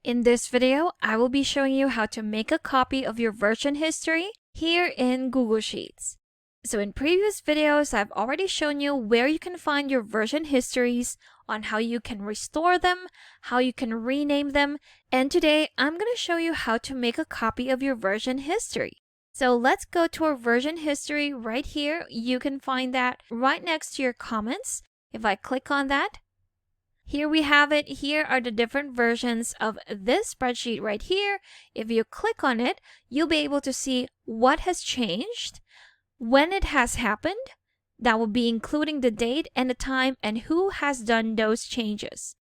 In this video, I will be showing you how to make a copy of your version history here in Google Sheets. So in previous videos, I've already shown you where you can find your version histories, on how you can restore them, how you can rename them, and today I'm going to show you how to make a copy of your version history. So let's go to our version history right here. You can find that right next to your comments. If I click on that, here we have it. Here are the different versions of this spreadsheet right here. If you click on it, you'll be able to see what has changed, when it has happened. That will be including the date and the time and who has done those changes.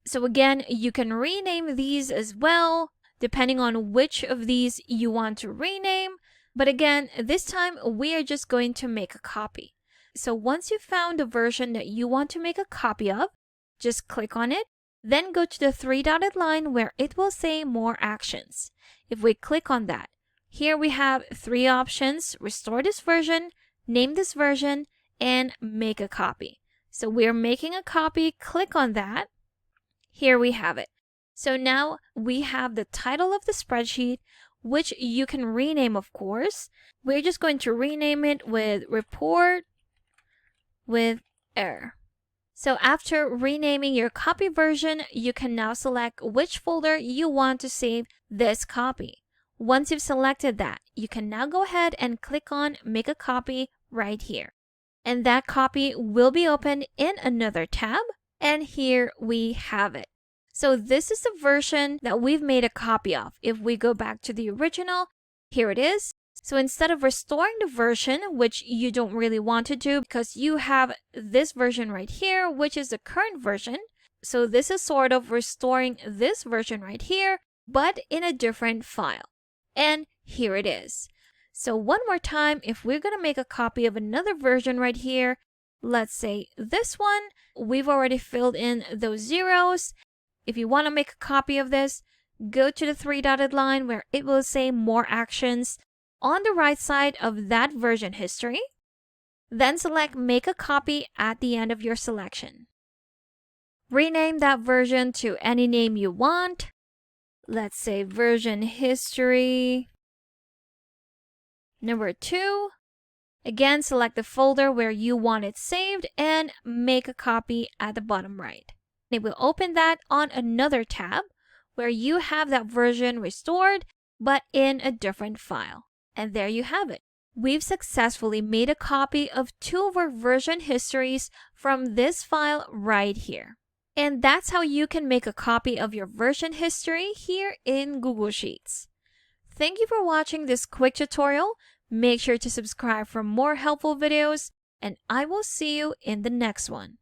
So again, you can rename these as well, depending on which of these you want to rename. But again, this time we are just going to make a copy. So once you've found the version that you want to make a copy of, just click on it, then go to the three-dotted line where it will say More Actions. If we click on that, here we have three options: restore this version, name this version, and make a copy. So we're making a copy. Click on that. Here we have it. So now we have the title of the spreadsheet, which you can rename, of course. We're just going to rename it with Report with Error. So after renaming your copy version, you can now select which folder you want to save this copy. Once you've selected that, you can now go ahead and click on Make a Copy right here. And that copy will be opened in another tab. And here we have it. So this is the version that we've made a copy of. If we go back to the original, here it is. So instead of restoring the version, which you don't really want to do because you have this version right here, which is the current version. So this is sort of restoring this version right here, but in a different file. And here it is. So one more time, if we're going to make a copy of another version right here, let's say this one, we've already filled in those zeros. If you want to make a copy of this, go to the three-dotted line where it will say More Actions on the right side of that version history. Then select Make a Copy at the end of your selection. Rename that version to any name you want. Let's say version history number 2. Again, select the folder where you want it saved and make a copy at the bottom right. It will open that on another tab where you have that version restored, but in a different file. And there you have it. We've successfully made a copy of two of our version histories from this file right here. And that's how you can make a copy of your version history here in Google Sheets. Thank you for watching this quick tutorial. Make sure to subscribe for more helpful videos, and I will see you in the next one.